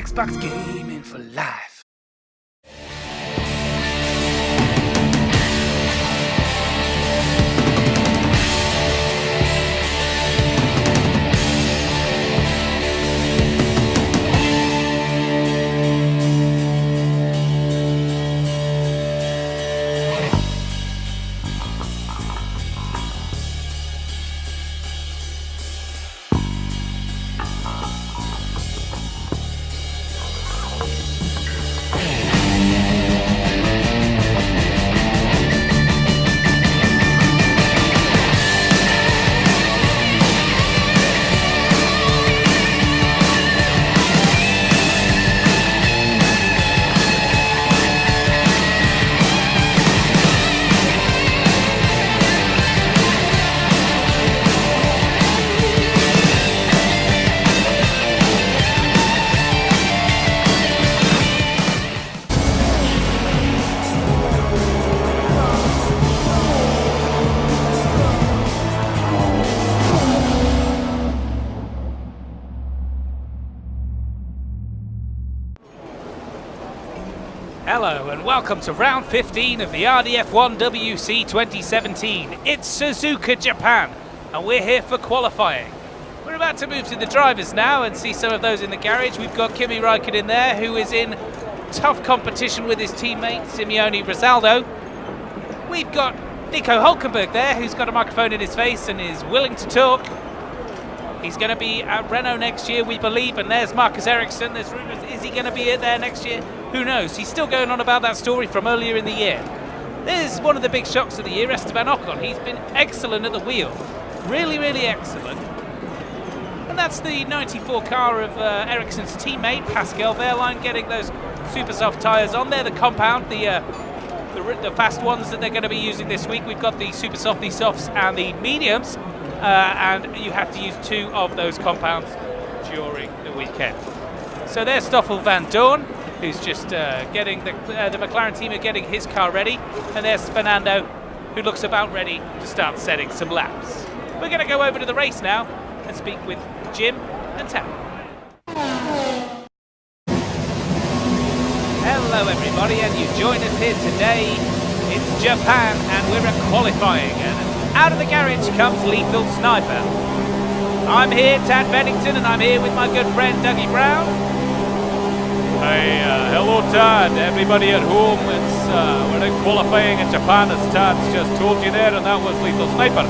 Xbox gaming for life. Hello and welcome to round 15 of the RDF1WC2017. It's Suzuka, Japan, and we're here for qualifying. We're about to move to the drivers now and see some of those in the garage. We've got Kimi Räikkönen there, who is in tough competition with his teammate Simeone Rosaldo. We've got Nico Hulkenberg there, who's got a microphone in his face and is willing to talk. He's going to be at Renault next year, we believe, and there's Marcus Ericsson. There's rumours, is he going to be there next year? Who knows? He's still going on about that story from earlier in the year. There's one of the big shocks of the year, Esteban Ocon. He's been excellent at the wheel. Really, really excellent. And that's the 94 car of Ericsson's teammate, Pascal Wehrlein, getting those super soft tyres on there. The compound, the fast ones that they're going to be using this week. We've got the super softy softs and the mediums. And you have to use 2 of those compounds during the weekend. So there's Stoffel van Dorn, who's just getting the McLaren team are getting his car ready, and there's Fernando, who looks about ready to start setting some laps. We're going to go over to the race now and speak with Jim and Tam. Hello everybody, and you join us here today. It's Japan and we're at qualifying, and out of the garage comes Lethal Sniper. I'm here, Tad Bennington, and I'm here with my good friend Dougie Brown. Hey, hello Tad, everybody at home. We're in qualifying in Japan, as Tad's just told you there, and that was Lethal Sniper.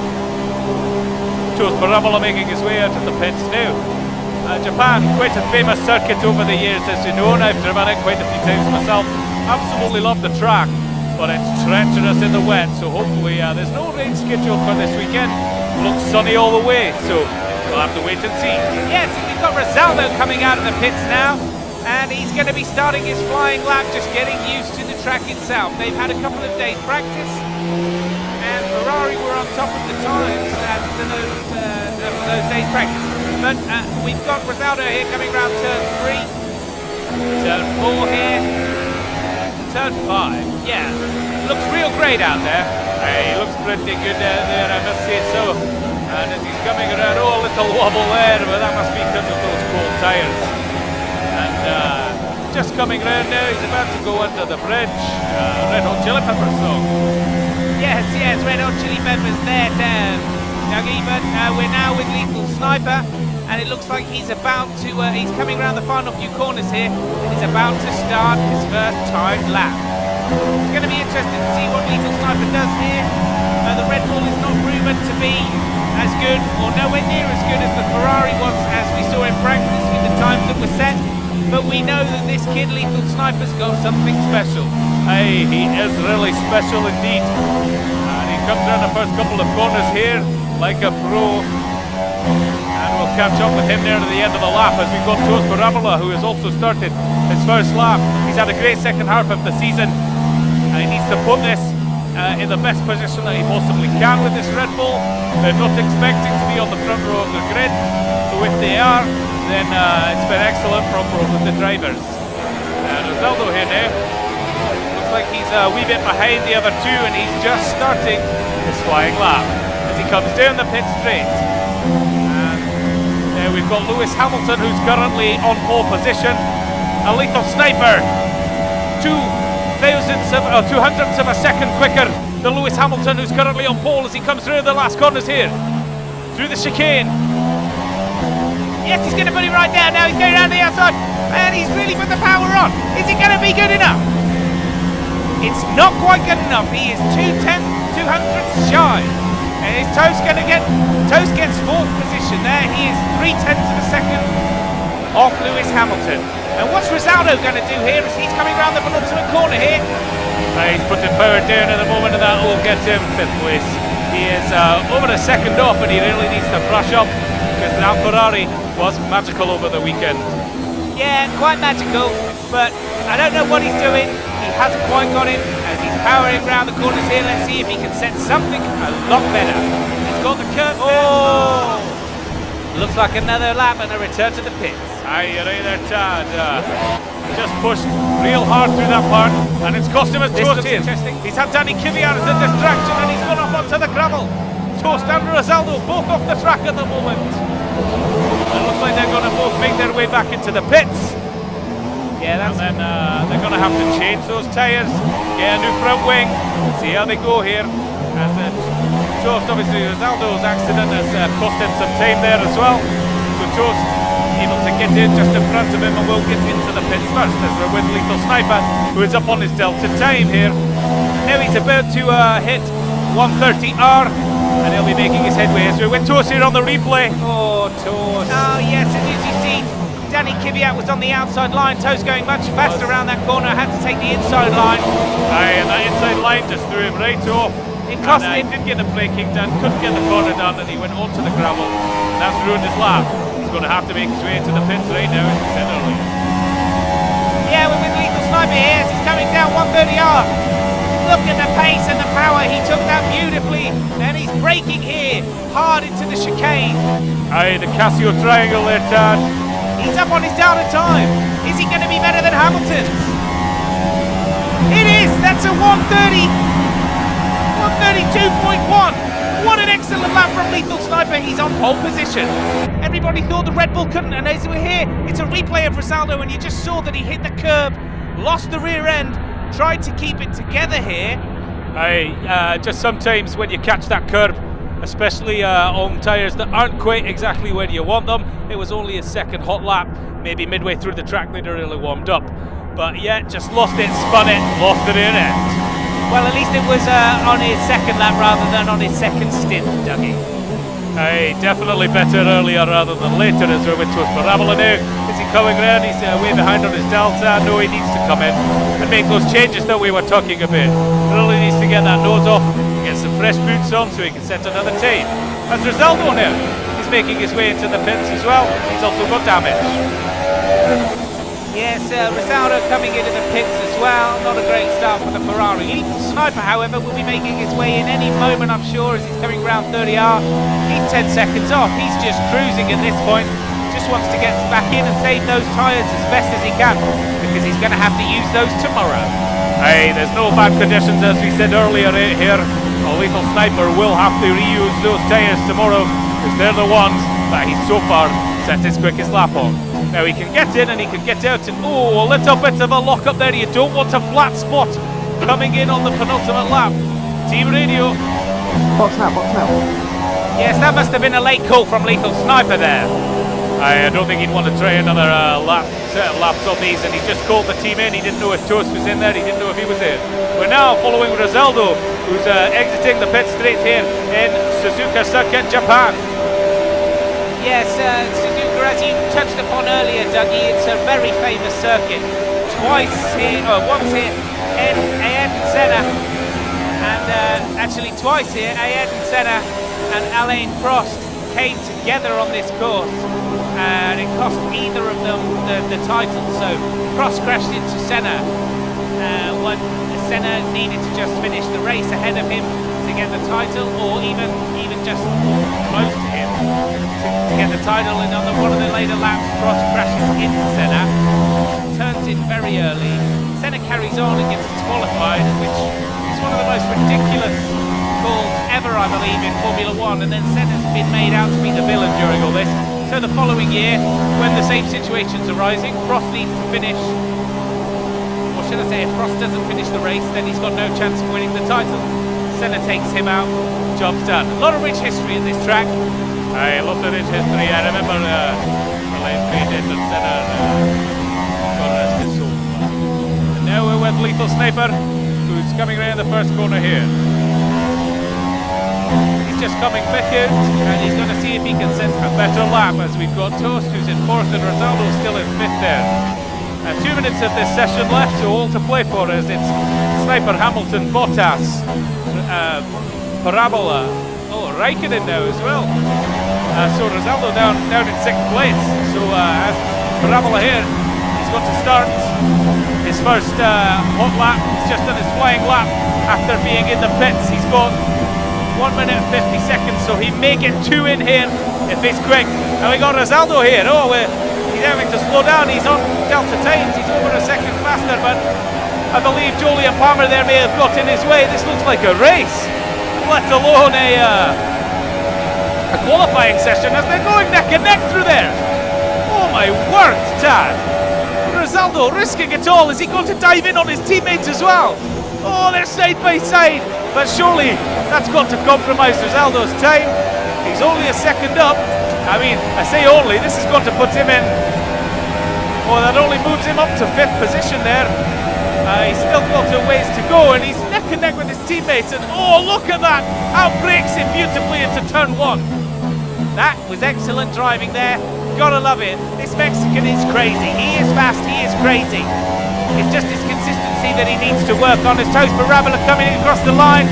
ToastParabola making his way out of the pits now. Japan, quite a famous circuit over the years, as you know, and I've driven it quite a few times myself. Absolutely love the track, but it's treacherous in the wet, so hopefully there's no rain scheduled for this weekend. It looks sunny all the way, so we'll have to wait and see. Yes, we've got Rosaldo coming out of the pits now, and he's going to be starting his flying lap, just getting used to the track itself. They've had a couple of days practice, and Ferrari were on top of the times after those days practice. But we've got Rosaldo here coming around turn 3, turn 4 here, turn 5. Yeah, looks real great out there. Hey, he looks pretty good out there, I must say so. And as he's coming around, a little wobble there, but that must be because of those cold tyres. And just coming around now, he's about to go under the bridge. Red Hot Chili Peppers song. Yes, Red Hot Chili Peppers there, Dougie, but we're now with Lethal Sniper, and it looks like he's about to, he's coming around the final few corners here. He's about to start his first timed lap. It's going to be interesting to see what Lethal Sniper does here. The Red Bull is not rumoured to be as good, or nowhere near as good as the Ferrari was, as we saw in practice with the times that were set. But we know that this kid, Lethal Sniper's got something special. Hey, he is really special indeed. And he comes around the first couple of corners here like a pro. And we'll catch up with him there at the end of the lap as we've got ToastParabola, who has also started his first lap. He's had a great second half of the season, and he needs to put this in the best position that he possibly can with this Red Bull. They're not expecting to be on the front row of the grid, so if they are, then it's been excellent from both of the drivers. Rosaldo here now. Looks like he's a wee bit behind the other two, and he's just starting his flying lap as he comes down the pit straight. And we've got Lewis Hamilton, who's currently on pole position. a lethal sniper. 200ths of a second quicker than Lewis Hamilton, who's currently on pole as he comes through the last corners here. Through the chicane. Yes, he's going to put it right down now. He's going around the outside, and he's really put the power on. Is it going to be good enough? It's not quite good enough. He is 200ths shy. And is Toast going to get... Toast gets 4th position there. He is 0.3 of a second off Lewis Hamilton. And what's Rizaldo going to do here as he's coming around the penultimate corner here? He's putting power down at the moment, and that will get him 5th place. He is over a second off, and he really needs to brush up, because that Ferrari was magical over the weekend. Yeah, quite magical, but I don't know what he's doing. He hasn't quite got it as he's powering around the corners here. Let's see if he can set something a lot better. He's got the curve. Oh! Looks like another lap and a return to the pits. Aye, you're right there, Tad. Just pushed real hard through that part, and it's cost him a Toast here. He's had Danny Kvyat as a distraction, and he's gone off onto the gravel. Toast and Rizaldo both off the track at the moment. It looks like they're going to both make their way back into the pits. Yeah, that's... And then they're going to have to change those tyres, get a new front wing, see how they go here. As Toast, obviously, Rizaldo's accident has cost him some time there as well. So Toast able to get in just in front of him, and we'll get into the pits first as we're with Lethal Sniper, who is up on his delta time here. Now he's about to hit 130R, and he'll be making his headway as we're with Toast here on the replay. Oh, Toast. Oh, yes, and as you see, Danny Kvyat was on the outside line. Toast going much faster around that corner, had to take the inside line. Aye, and that inside line just threw him right off. It cost him. He did get the braking done, couldn't get the corner done, and he went onto the gravel. And that's ruined his lap. He's going to have to make his way into the pits right now, as he said earlier. Yeah, we're with Lethal Sniper here as he's coming down 130R. Look at the pace and the power. He took that beautifully, and he's braking here hard into the chicane. Aye, the Casio triangle there, Tad. He's up on his down time. Is he going to be better than Hamilton's? It is. That's a 132.1. What an excellent lap from Lethal Sniper. He's on pole position. Everybody thought the Red Bull couldn't, and as we're here, it's a replay of Rizaldo, and you just saw that he hit the curb, lost the rear end, tried to keep it together here. Aye, just sometimes when you catch that curb, especially on tyres that aren't quite exactly where you want them. It was only a second hot lap, maybe midway through the track they'd really warmed up. But yeah, just lost it, spun it, lost the rear end. Well, at least it was on his second lap rather than on his second stint, Dougie. Aye, definitely better earlier rather than later as we're with ToastParabola now. Is he coming round? He's way behind on his delta. No, he needs to come in and make those changes that we were talking about. Really needs to get that nose off, get some fresh boots on so he can set another time. That's Rizaldo now. He's making his way into the pits as well. He's also got damage. Yes, Rizaldo coming into the pits as well. Not a great start for the Ferrari. Lethal Sniper, however, will be making his way in any moment, I'm sure, as he's coming around 30R. He's 10 seconds off. He's just cruising at this point. Just wants to get back in and save those tyres as best as he can, because he's going to have to use those tomorrow. Hey, there's no bad conditions, as we said earlier here. A Lethal Sniper will have to reuse those tyres tomorrow, because they're the ones that he's so far set his quickest lap on. Now he can get in and he can get out, and oh, a little bit of a lock up there. You don't want a flat spot coming in on the penultimate lap. Team radio. Box now. Yes, that must have been a late call from Lethal Sniper there. I don't think he'd want to try another set of laps on these, and he just called the team in. He didn't know if Toast was in there, he didn't know if he was there. We're now following Rizaldo, who's exiting the pit straight here in Suzuka Circuit, Japan. Yes, Suzuka, as you touched upon earlier, Dougie, it's a very famous circuit. Once here, Ayrton Senna, and actually twice here, Ayrton Senna and Alain Prost came together on this course, and it cost either of them the title. So Prost crashed into Senna. Senna needed to just finish the race ahead of him to get the title, or even just close to him to get the title. And on one of the later laps, Prost crashes into Senna, turns in very early. Senna carries on and gets disqualified, which is one of the most ridiculous calls ever, I believe, in Formula One. And then Senna's been made out to be the villain during all this. So the following year, when the same situation's arising, Frost needs to finish, or should I say, if Frost doesn't finish the race, then he's got no chance of winning the title. Senna takes him out, job's done. A lot of rich history in this track. Aye, lots of rich history. I remember Lane created and Senna got rest his soul. And now we're with Lethal Sniper, who's coming around the first corner here. He's just coming back out, and he's going to see if he can set a better lap, as we've got Toast, who's in 4th, and Rizaldo still in 5th there. 2 minutes of this session left, so all to play for as it's Sniper, Hamilton, Bottas, Parabola, Raikkonen now as well. So Rizaldo down in 6th place. So as Parabola here, he's got to start his first hot lap. He's just done his flying lap after being in the pits. He's got 1 minute and 50 seconds, so he may get 2 in here if he's quick. And we got Rizaldo here. He's having to slow down. He's on Delta times. He's over a second faster, but I believe Jolie and Palmer there may have got in his way. This looks like a race, let alone a qualifying session, as they're going neck and neck through there. Oh my word, Tad. Rizaldo risking it all. Is he going to dive in on his teammates as well? Oh, they're side by side, but surely that's got to compromise Rizaldo's time. He's only a second up. I mean, I say only, this is going to put him in, well, that only moves him up to 5th position there. He's still got a ways to go, and he's neck and neck with his teammates, and oh, look at that! Outbreaks him beautifully into turn 1. That was excellent driving there. Gotta love it. This Mexican is crazy. He is fast, he is crazy. It's just his consistency that he needs to work on. As ToastParabola coming in across the line.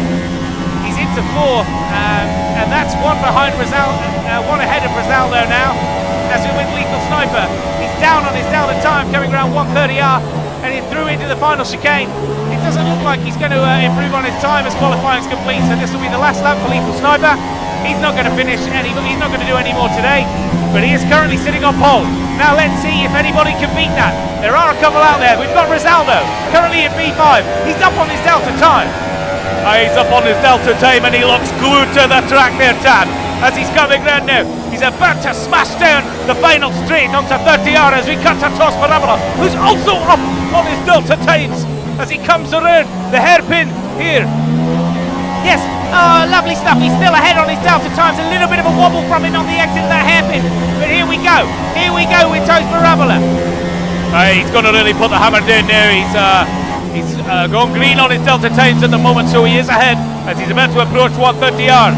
He's into 4th, and that's one behind Rizaldo, one ahead of Rizaldo now. As we with Lethal Sniper, he's down on his Delta time, coming around 1:30R, and he threw into the final chicane. It doesn't look like he's going to improve on his time as qualifying's complete, so this will be the last lap for Lethal Sniper. He's not going to finish, he's not going to do any more today, but he is currently sitting on pole. Now let's see if anybody can beat that. There are a couple out there. We've got Rizaldo, currently in P5. He's up on his Delta time. He's up on his Delta time, and he looks glued to the track there, Tad, as he's coming round now. He's about to smash down the final straight onto 30R as we cut to ToastParabola, who's also up on his Delta times as he comes around the hairpin here. Yes, lovely stuff. He's still ahead on his Delta times. A little bit of a wobble from him on the exit of that hairpin, but here we go with ToastParabola. He's going to really put the hammer down now. He's gone green on his Delta times at the moment, so he is ahead as he's about to approach 130R.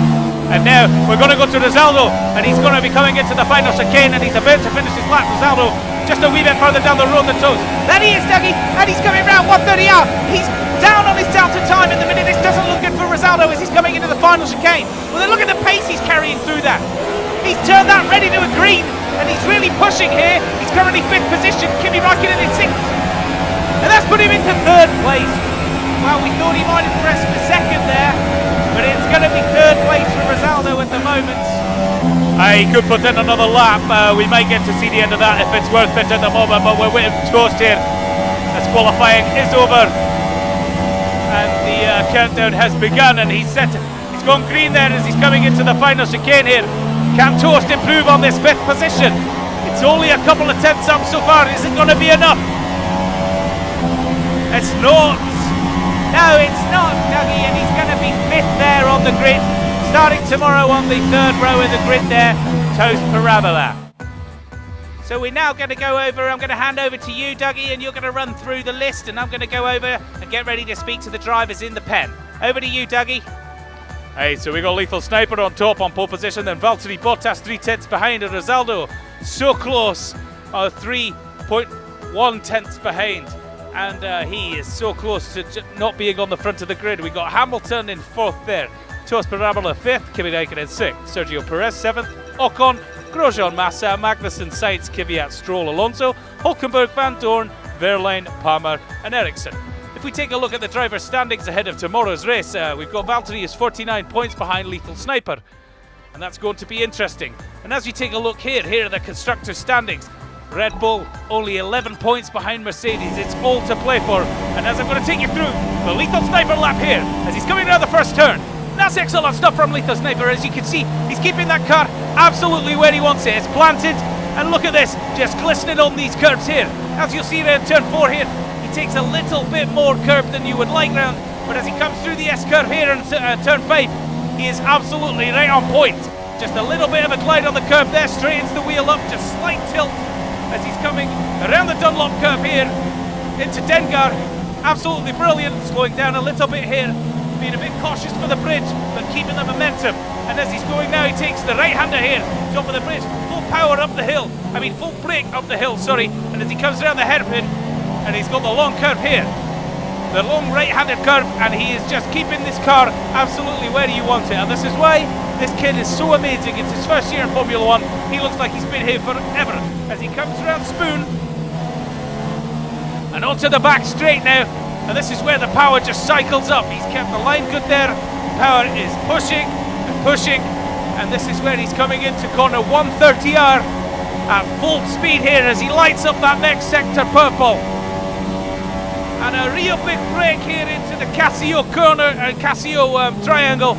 And now we're going to go to Rizaldo, and he's going to be coming into the final chicane, and he's about to finish his lap. Rizaldo just a wee bit further down the road than Toast. There he is, Dougie, and he's coming round 130R. He's down on his Delta time at the minute. This doesn't look good for Rizaldo as he's coming into the final chicane. Well, then look at the pace he's carrying through that. He's turned that ready to a green, and he's really pushing here. He's currently 5th position. Kimi Raikkonen in 6th. And that's put him into 3rd place. Well, we thought he might have pressed for 2nd there, but it's going to be 3rd place for Rizaldo at the moment. He could put in another lap. We might get to see the end of that if it's worth it at the moment, but we're waiting for Toast here as qualifying is over. And the countdown has begun, and he's gone green there as he's coming into the final chicane here. Can Toast improve on this 5th position? It's only a couple of tenths up so far. Is it going to be enough? It's not. No, it's not, Dougie, and he's going to be 5th there on the grid. Starting tomorrow on the 3rd row of the grid there, ToastParabola. So we're now going to go over, I'm going to hand over to you, Dougie, and you're going to run through the list, and I'm going to go over and get ready to speak to the drivers in the pen. Over to you, Dougie. So we got Lethal Sniper on top on pole position, then Valtteri Bottas 3 tenths behind, and Rizaldo so close, 3.1 tenths behind. And he is so close to not being on the front of the grid. We got Hamilton in 4th there, ToastParabola 5th, Kimi Raikkonen 6th, Sergio Perez 7th, Ocon, Grosjean, Massa, Magnussen, Sainz, Kvyat, Stroll, Alonso, Hulkenberg, Van Dorn, Verlaine, Palmer and Ericsson. If we take a look at the driver's standings ahead of tomorrow's race, we've got Valtteri is 49 points behind Lethal Sniper, and that's going to be interesting. And as we take a look here are the constructors' standings. Red Bull only 11 points behind Mercedes. It's all to play for. And as I'm going to take you through the Lethal Sniper lap here, as he's coming around the first turn, That's excellent stuff from Lethal Sniper. As you can see, he's keeping that car absolutely where he wants it. It's planted, and look at this, just glistening on these curves here. As you'll see around turn 4 here, he takes a little bit more curb than you would like round, but as he comes through the S-curve here in turn 5, he is absolutely right on point. Just a little bit of a glide on the curb there, straightens the wheel up, just slight tilt as he's coming around the Dunlop curve here into Dengar. Absolutely brilliant, slowing down a little bit here, being a bit cautious for the bridge, but keeping the momentum. And as he's going now, he takes the right-hander here, top of the bridge, full power up the hill, full brake up the hill, sorry. And as he comes around the hairpin, and he's got the long curve here, the long right-handed curve, and he is just keeping this car absolutely where you want it. And this is why this kid is so amazing. It's his first year in Formula 1. He looks like he's been here forever. As he comes around Spoon, and onto the back straight now, and this is where the power just cycles up. He's kept the line good there. Power is pushing and pushing, and this is where he's coming into corner 130R at full speed here as he lights up that next sector purple. And a real big break here into the Casio corner, Casio triangle,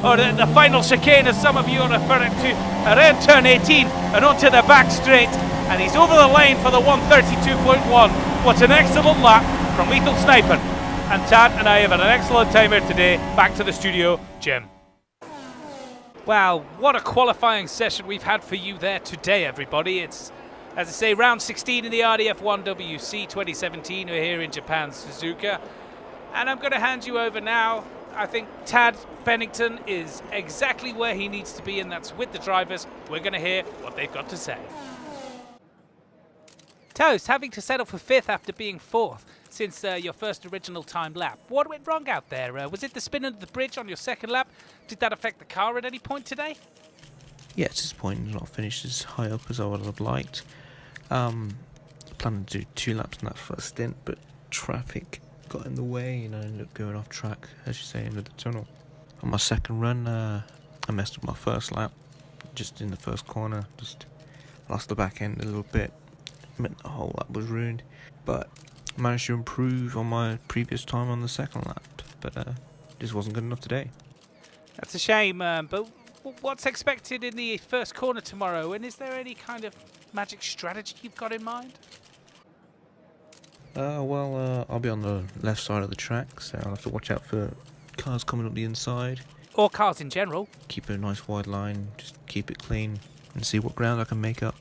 or the final chicane as some of you are referring to, around turn 18 and onto the back straight, and he's over the line for the 132.1. What an excellent lap from Lethal Sniper. And Tad and I have had an excellent time here today. Back to the studio, Jim. Wow, what a qualifying session we've had for you there today, everybody. It's, as I say, round 16 in the RDF1WC2017. We're here in Japan's Suzuka. And I'm going to hand you over now. I think Tad Bennington is exactly where he needs to be, and that's with the drivers. We're going to hear what they've got to say. Toast, having to settle for 5th after being 4th since your first original time lap. What went wrong out there? Was it the spin under the bridge on your second lap? Did that affect the car at any point today? Yeah, it's disappointing not finished as high up as I would have liked. Planning to do 2 laps in that first stint, but traffic got in the way and I ended up going off track, as you say, into the tunnel. On my second run, I messed up my first lap, just in the first corner, just lost the back end a little bit. Meant the whole lap was ruined, but managed to improve on my previous time on the second lap, but just wasn't good enough today. That's a shame, but what's expected in the first corner tomorrow, and is there any kind of magic strategy you've got in mind? I'll be on the left side of the track, so I'll have to watch out for cars coming up the inside. Or cars in general. Keep a nice wide line, just keep it clean, and see what ground I can make up.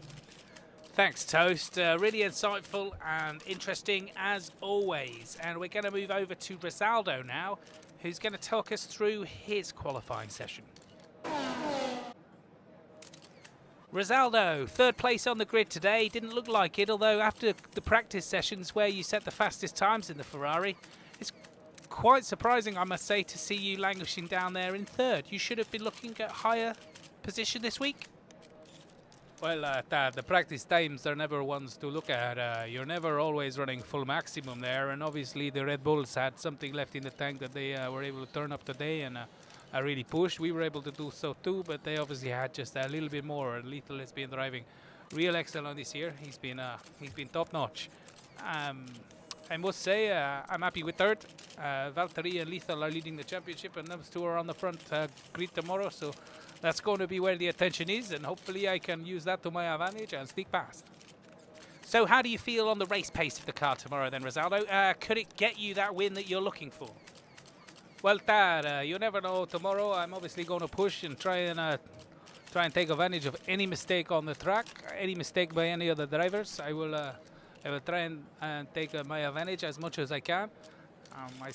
Thanks, Toast. Really insightful and interesting as always. And we're going to move over to Rosaldo now, who's going to talk us through his qualifying session. Rosaldo, 3rd place on the grid today. Didn't look like it, although after the practice sessions where you set the fastest times in the Ferrari, it's quite surprising, I must say, to see you languishing down there in 3rd. You should have been looking at higher position this week. Well, the practice times are never ones to look at. You're never always running full maximum there, and obviously the Red Bulls had something left in the tank that they were able to turn up today and really push. We were able to do so too, but they obviously had just a little bit more. Lethal has been driving real excellent this year. He's been top notch. I must say I'm happy with 3rd. Valtteri and Lethal are leading the championship, and those 2 are on the front grid tomorrow. So that's going to be where the attention is, and hopefully I can use that to my advantage and sneak past. So how do you feel on the race pace of the car tomorrow then, Rosaldo? Could it get you that win that you're looking for? Well, Tad, you never know. Tomorrow I'm obviously going to push and try and take advantage of any mistake on the track, any mistake by any of the drivers. I will try and take my advantage as much as I can. I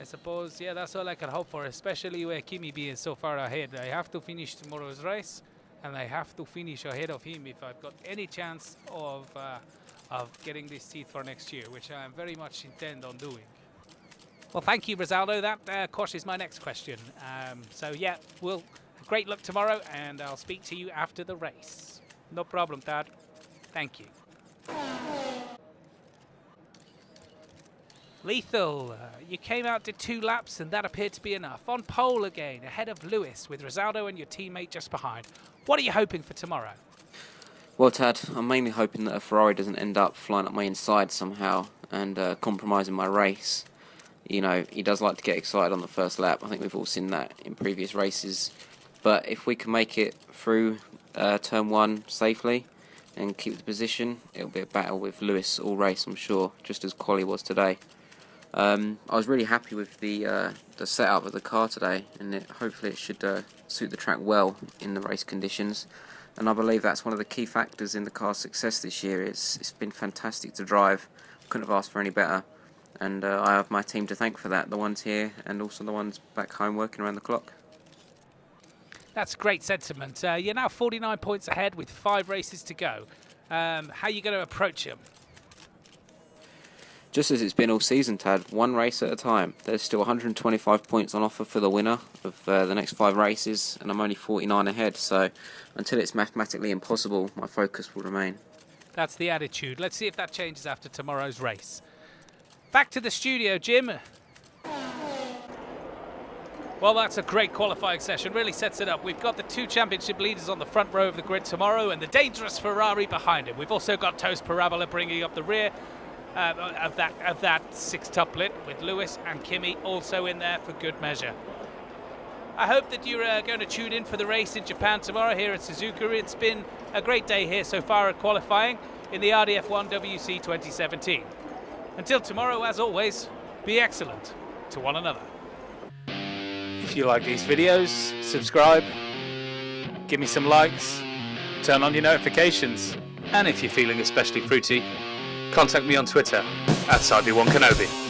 suppose, yeah, that's all I can hope for, especially with Kimi being so far ahead. I have to finish tomorrow's race, and I have to finish ahead of him if I've got any chance of getting this seat for next year, which I very much intend on doing. Well, thank you, Rosaldo. That, of course, is my next question. So, yeah, great luck tomorrow, and I'll speak to you after the race. No problem, Tad. Thank you. Lethal, you came out, did 2 laps, and that appeared to be enough. On pole again, ahead of Lewis, with Rosaldo and your teammate just behind. What are you hoping for tomorrow? Well, Tad, I'm mainly hoping that a Ferrari doesn't end up flying up my inside somehow and compromising my race. You know, he does like to get excited on the first lap. I think we've all seen that in previous races. But if we can make it through turn 1 safely and keep the position, it'll be a battle with Lewis all race, I'm sure, just as Quali was today. I was really happy with the setup of the car today, and hopefully it should suit the track well in the race conditions. And I believe that's one of the key factors in the car's success this year. It's been fantastic to drive. Couldn't have asked for any better. And I have my team to thank for that, the ones here and also the ones back home working around the clock. That's great sentiment. You're now 49 points ahead with 5 races to go. How are you going to approach them? Just as it's been all season, Tad, one race at a time. There's still 125 points on offer for the winner of the next 5 races, and I'm only 49 ahead, so until it's mathematically impossible, my focus will remain. That's the attitude. Let's see if that changes after tomorrow's race. Back to the studio, Jim. Well, that's a great qualifying session. Really sets it up. We've got the 2 championship leaders on the front row of the grid tomorrow and the dangerous Ferrari behind him. We've also got ToastParabola bringing up the rear of that 6-tuplet with Lewis and Kimi also in there for good measure. I hope that you're going to tune in for the race in Japan tomorrow here at Suzuka. It's been a great day here so far at qualifying in the RDF1WC2017. Until tomorrow, as always, be excellent to one another. If you like these videos, subscribe, give me some likes, turn on your notifications, and if you're feeling especially fruity, contact me on Twitter @Sib1kenobi.